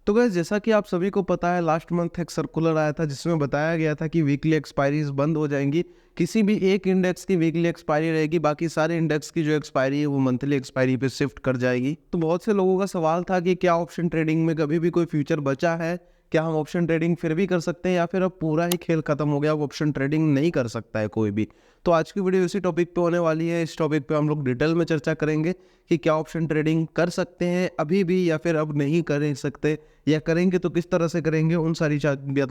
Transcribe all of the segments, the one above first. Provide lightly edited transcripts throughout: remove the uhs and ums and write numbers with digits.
तो गाइस जैसा कि आप सभी को पता है लास्ट मंथ एक सर्कुलर आया था जिसमें बताया गया था कि वीकली एक्सपायरीज बंद हो जाएंगी। किसी भी एक इंडेक्स की वीकली एक्सपायरी रहेगी, बाकी सारे इंडेक्स की जो एक्सपायरी है वो मंथली एक्सपायरी पे शिफ्ट कर जाएगी। तो बहुत से लोगों का सवाल था कि क्या ऑप्शन ट्रेडिंग में कभी भी कोई फ्यूचर बचा है, क्या हम ऑप्शन ट्रेडिंग फिर भी कर सकते हैं या फिर अब पूरा ही खेल खत्म हो गया, अब ऑप्शन ट्रेडिंग नहीं कर सकता है कोई भी। तो आज की वीडियो इसी टॉपिक पे होने वाली है। इस टॉपिक पे हम लोग डिटेल में चर्चा करेंगे कि क्या ऑप्शन ट्रेडिंग कर सकते हैं अभी भी या फिर अब नहीं कर सकते, या करेंगे तो किस तरह से करेंगे। उन सारी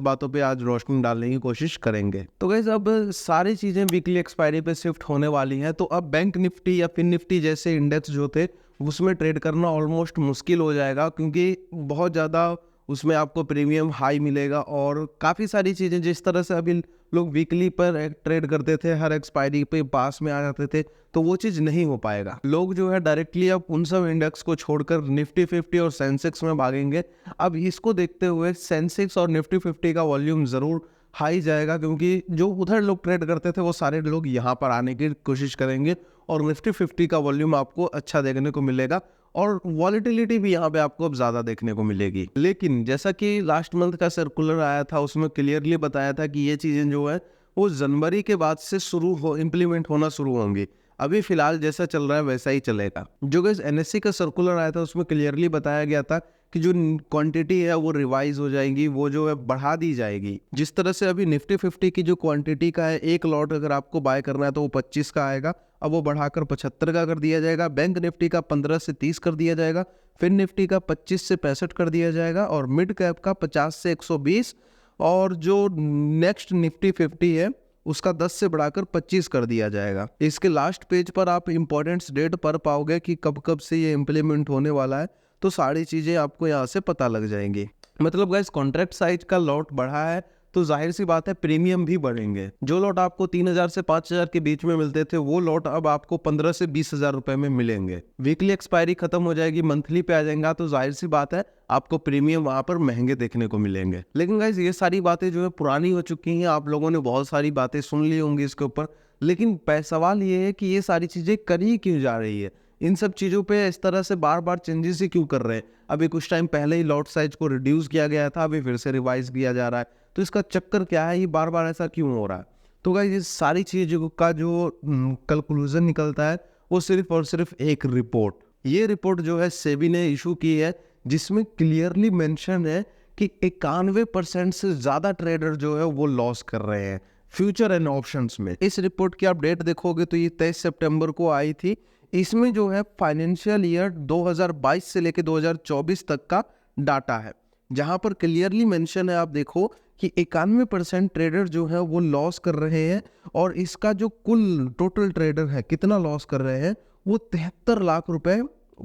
बातों पे आज रोशनी डालने की कोशिश करेंगे। तो गाइस अब सारी चीज़ें वीकली एक्सपायरी पे शिफ्ट होने वाली हैं, तो अब बैंक निफ्टी या फिन निफ्टी जैसे इंडेक्स जो थे उसमें ट्रेड करना ऑलमोस्ट मुश्किल हो जाएगा, क्योंकि बहुत ज़्यादा उसमें आपको प्रीमियम हाई मिलेगा और काफ़ी सारी चीज़ें जिस तरह से अभी लोग वीकली पर ट्रेड करते थे, हर एक्सपायरी पे पास में आ जाते थे, तो वो चीज़ नहीं हो पाएगा। लोग जो है डायरेक्टली अब उन सब इंडेक्स को छोड़कर निफ्टी 50 और सेंसेक्स में भागेंगे। अब इसको देखते हुए सेंसेक्स और निफ्टी 50 का वॉल्यूम ज़रूर हाई जाएगा, क्योंकि जो उधर लोग ट्रेड करते थे वो सारे लोग यहाँ पर आने की कोशिश करेंगे और निफ्टी 50 का वॉल्यूम आपको अच्छा देखने को मिलेगा और वॉलेटिलिटी भी यहाँ पे आपको अब ज़्यादा देखने को मिलेगी। लेकिन जैसा कि लास्ट मंथ का सर्कुलर आया था उसमें क्लियरली बताया था कि ये चीज़ें जो है वो जनवरी के बाद से इम्प्लीमेंट होना शुरू होंगी। अभी फिलहाल जैसा चल रहा है वैसा ही चलेगा। जो गाइस एनएससी का सर्कुलर आया था उसमें क्लियरली बताया गया था कि जो क्वांटिटी है वो रिवाइज हो जाएगी, वो जो है बढ़ा दी जाएगी। जिस तरह से अभी निफ्टी 50 की जो क्वांटिटी का है, एक लॉट अगर आपको बाय करना है तो वो 25 का आएगा, अब वो बढ़ाकर 75 का कर दिया जाएगा। बैंक निफ्टी का 15 से 30 कर दिया जाएगा, फिर निफ्टी का 25 से 65 कर दिया जाएगा और मिड कैप का 50 से 120, और जो नेक्स्ट निफ्टी 50 है उसका 10 से बढ़ाकर 25 कर दिया जाएगा। इसके लास्ट पेज पर आप इंपॉर्टेंट डेट पढ़ पाओगे कि कब कब से ये इम्प्लीमेंट होने वाला है, तो सारी चीज़ें आपको यहाँ से पता लग जाएंगी। मतलब गाइस कॉन्ट्रैक्ट साइज का लॉट बढ़ा है तो जाहिर सी बात है प्रीमियम भी बढ़ेंगे। जो लॉट आपको 3,000 से 5,000 के बीच में मिलते थे वो लॉट अब आपको 15 से 20,000 रुपए में मिलेंगे। वीकली एक्सपायरी खत्म हो जाएगी, मंथली पे आ जाएगा, तो जाहिर सी बात है आपको प्रीमियम वहां पर महंगे देखने को मिलेंगे। लेकिन गाइस ये सारी बातें जो है पुरानी हो चुकी हैं, आप लोगों ने बहुत सारी बातें सुन ली होंगी इसके ऊपर। लेकिन सवाल ये है कि ये सारी चीजें करी क्यों जा रही है, इन सब चीज़ों पे इस तरह से बार बार चेंजेस ही क्यों कर रहे हैं। अभी कुछ टाइम पहले ही लॉट साइज को रिड्यूस किया गया था, अभी फिर से रिवाइज किया जा रहा है, तो इसका चक्कर क्या है, ये बार बार ऐसा क्यों हो रहा है। तो गाइस ये सारी चीज़ों का जो कंक्लूजन निकलता है वो सिर्फ और सिर्फ एक रिपोर्ट, ये रिपोर्ट जो है सेबी ने इशू की है, जिसमें क्लियरली मेंशन है कि 91% से ज़्यादा ट्रेडर जो है वो लॉस कर रहे हैं फ्यूचर एंड ऑप्शंस में। इस रिपोर्ट की आप डेट देखोगे तो ये 23 सितंबर को आई थी। इसमें जो है फाइनेंशियल ईयर 2022 से लेकर 2024 तक का डाटा है, जहां पर क्लियरली मेंशन है, आप देखो कि 91% ट्रेडर जो है वो लॉस कर रहे हैं और इसका जो कुल टोटल ट्रेडर है कितना लॉस कर रहे हैं, वो 73 लाख रुपए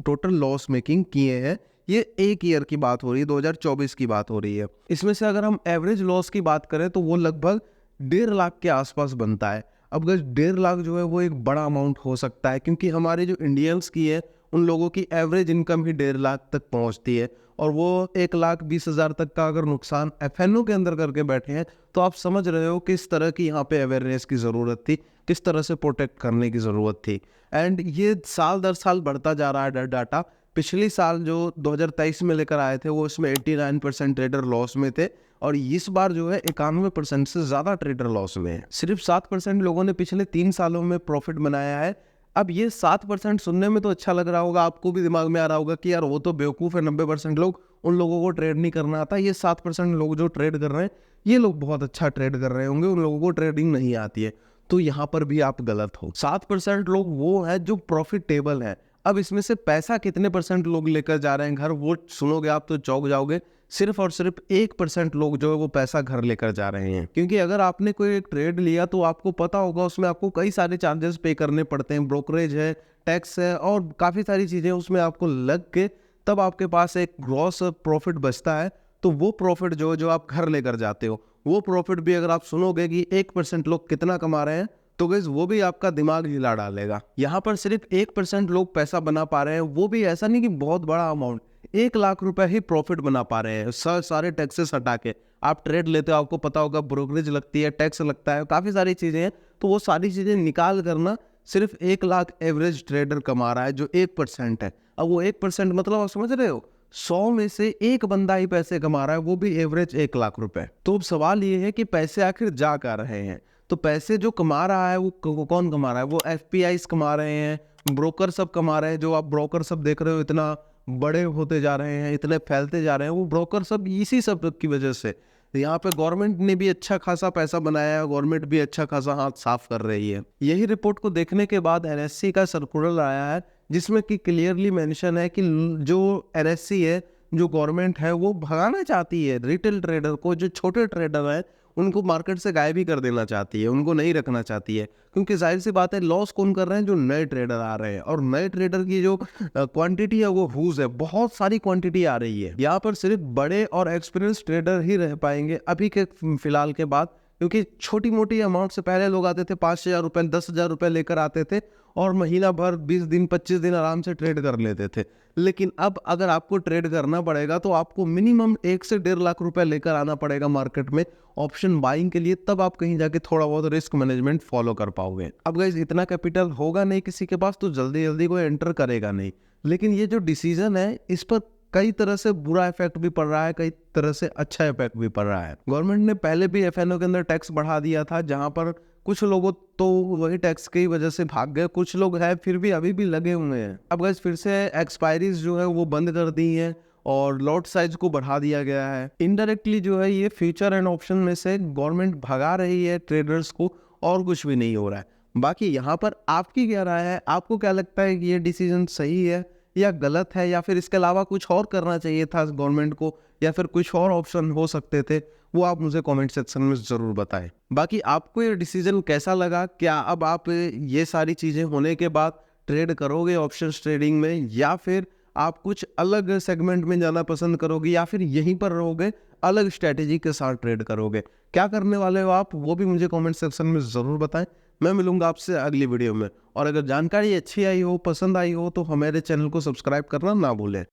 टोटल लॉस मेकिंग किए हैं। ये एक ईयर की बात हो रही है, 2024 की बात हो रही है। इसमें से अगर हम एवरेज लॉस की बात करें तो वो लगभग 1.5 लाख के आसपास बनता है। अब अगर 1.5 लाख जो है वो एक बड़ा अमाउंट हो सकता है, क्योंकि हमारे जो इंडियंस की है उन लोगों की एवरेज इनकम ही 1.5 लाख तक पहुंचती है, और वो 1,20,000 तक का अगर नुकसान एफएनओ के अंदर करके बैठे हैं, तो आप समझ रहे हो किस तरह की यहाँ पे अवेयरनेस की ज़रूरत थी, किस तरह से प्रोटेक्ट करने की ज़रूरत थी। एंड ये साल दर साल बढ़ता जा रहा है डाटा। पिछली साल जो 2023 में लेकर आए थे वो इसमें 89% ट्रेडर लॉस में थे, और इस बार जो है 91% से ज़्यादा ट्रेडर लॉस में है। सिर्फ 7% लोगों ने पिछले 3 सालों में प्रॉफिट बनाया है। अब ये 7% सुनने में तो अच्छा लग रहा होगा, आपको भी दिमाग में आ रहा होगा कि यार वो तो बेवकूफ़ है, 90% लोग, उन लोगों को ट्रेड नहीं करना आता। ये 7% लोग जो ट्रेड कर रहे हैं ये लोग बहुत अच्छा ट्रेड कर रहे होंगे, उन लोगों को ट्रेडिंग नहीं आती है। तो यहाँ पर भी आप गलत हो। 7% लोग वो है जो प्रॉफिटेबल है। अब इसमें से पैसा कितने परसेंट लोग लेकर जा रहे हैं घर, वो सुनोगे आप तो चौंक जाओगे। सिर्फ और सिर्फ 1% लोग जो है वो पैसा घर लेकर जा रहे हैं, क्योंकि अगर आपने कोई एक ट्रेड लिया तो आपको पता होगा उसमें आपको कई सारे चार्जेस पे करने पड़ते हैं, ब्रोकरेज है, टैक्स है और काफ़ी सारी चीज़ें उसमें आपको लग के तब आपके पास एक ग्रॉस प्रॉफिट बचता है। तो वो प्रॉफिट जो आप घर लेकर जाते हो, वो प्रॉफिट भी अगर आप सुनोगे कि 1% लोग कितना कमा रहे हैं, तो गाइस वो भी आपका दिमाग हिला डालेगा। यहाँ पर सिर्फ 1% लोग पैसा बना पा रहे हैं, वो भी ऐसा नहीं कि बहुत बड़ा अमाउंट, 1 लाख रुपए ही प्रॉफिट बना पा रहे हैं सारे टैक्सेस हटा के। आप ट्रेड लेते हो, आपको पता होगा ब्रोकरेज लगती है, टैक्स लगता है, काफ़ी सारी चीज़ें हैं, तो वो सारी चीज़ें निकाल करना सिर्फ 1 लाख एवरेज ट्रेडर कमा रहा है, जो 1% है। अब वो 1% मतलब आप समझ रहे हो, 100 में से एक बंदा ही पैसे कमा रहा है, वो भी एवरेज 1 लाख रुपए। तो अब सवाल ये है कि पैसे आखिर जा कहाँ रहे हैं? तो पैसे जो कमा रहा है वो कौन कमा रहा है? वो एफपीआईज कमा रहे हैं, ब्रोकर सब कमा रहे हैं। जो आप ब्रोकर सब देख रहे हो इतना बड़े होते जा रहे हैं, इतने फैलते जा रहे हैं, वो ब्रोकर सब इसी सब की वजह से। यहाँ पे गवर्नमेंट ने भी अच्छा खासा पैसा बनाया है, गवर्नमेंट भी अच्छा खासा हाथ साफ कर रही है। यही रिपोर्ट को देखने के बाद एनएससी का सर्कुलर आया है जिसमें कि क्लियरली मेंशन है कि जो एनएससी है, जो गवर्नमेंट है, वो भगाना चाहती है रिटेल ट्रेडर को। जो छोटे ट्रेडर हैं उनको मार्केट से गायब ही कर देना चाहती है, उनको नहीं रखना चाहती है। क्योंकि जाहिर सी बात है, लॉस कौन कर रहे हैं? जो नए ट्रेडर आ रहे हैं। और नए ट्रेडर की जो क्वांटिटी है वो ह्यूज है, बहुत सारी क्वांटिटी आ रही है। यहाँ पर सिर्फ बड़े और एक्सपीरियंस ट्रेडर ही रह पाएंगे अभी के फिलहाल के बाद। क्योंकि छोटी मोटी अमाउंट से पहले लोग आते थे, 5,000 रुपये 10,000 रुपये लेकर आते थे और महीना भर 20 दिन 25 दिन आराम से ट्रेड कर लेते थे। लेकिन अब अगर आपको ट्रेड करना पड़ेगा तो आपको मिनिमम 1 से 1.5 लाख रुपए लेकर आना पड़ेगा मार्केट में ऑप्शन बाइंग के लिए, तब आप कहीं जाके थोड़ा बहुत रिस्क मैनेजमेंट फॉलो कर पाओगे। अब गाइस इतना कैपिटल होगा नहीं किसी के पास तो जल्दी जल्दी कोई एंटर करेगा नहीं। लेकिन ये जो डिसीजन है इस पर कई तरह से बुरा इफेक्ट भी पड़ रहा है, कई तरह से अच्छा इफेक्ट भी पड़ रहा है। गवर्नमेंट ने पहले भी एफएनओ के अंदर टैक्स बढ़ा दिया था, जहां पर कुछ लोगों तो वही टैक्स की वजह से भाग गए, कुछ लोग हैं फिर भी अभी भी लगे हुए हैं। अब गाइस फिर से एक्सपायरीज जो है वो बंद कर दी है और लॉट साइज को बढ़ा दिया गया है। इनडायरेक्टली जो है ये फ्यूचर एंड ऑप्शन में से गवर्नमेंट भगा रही है ट्रेडर्स को, और कुछ भी नहीं हो रहा है। बाकी यहाँ पर आपकी क्या राय है? आपको क्या लगता है कि ये डिसीजन सही है या गलत है, या फिर इसके अलावा कुछ और करना चाहिए था गवर्नमेंट को, या फिर कुछ और ऑप्शन हो सकते थे? वो आप मुझे कमेंट सेक्शन में ज़रूर बताएं। बाकी आपको ये डिसीजन कैसा लगा? क्या अब आप ये सारी चीज़ें होने के बाद ट्रेड करोगे ऑप्शंस ट्रेडिंग में, या फिर आप कुछ अलग सेगमेंट में जाना पसंद करोगे, या फिर यहीं पर रहोगे अलग स्ट्रैटेजी के साथ ट्रेड करोगे? क्या करने वाले हो आप, वो भी मुझे कमेंट सेक्शन में ज़रूर बताएं। मैं मिलूंगा आपसे अगली वीडियो में। और अगर जानकारी अच्छी आई हो, पसंद आई हो, तो हमारे चैनल को सब्सक्राइब करना ना भूलें।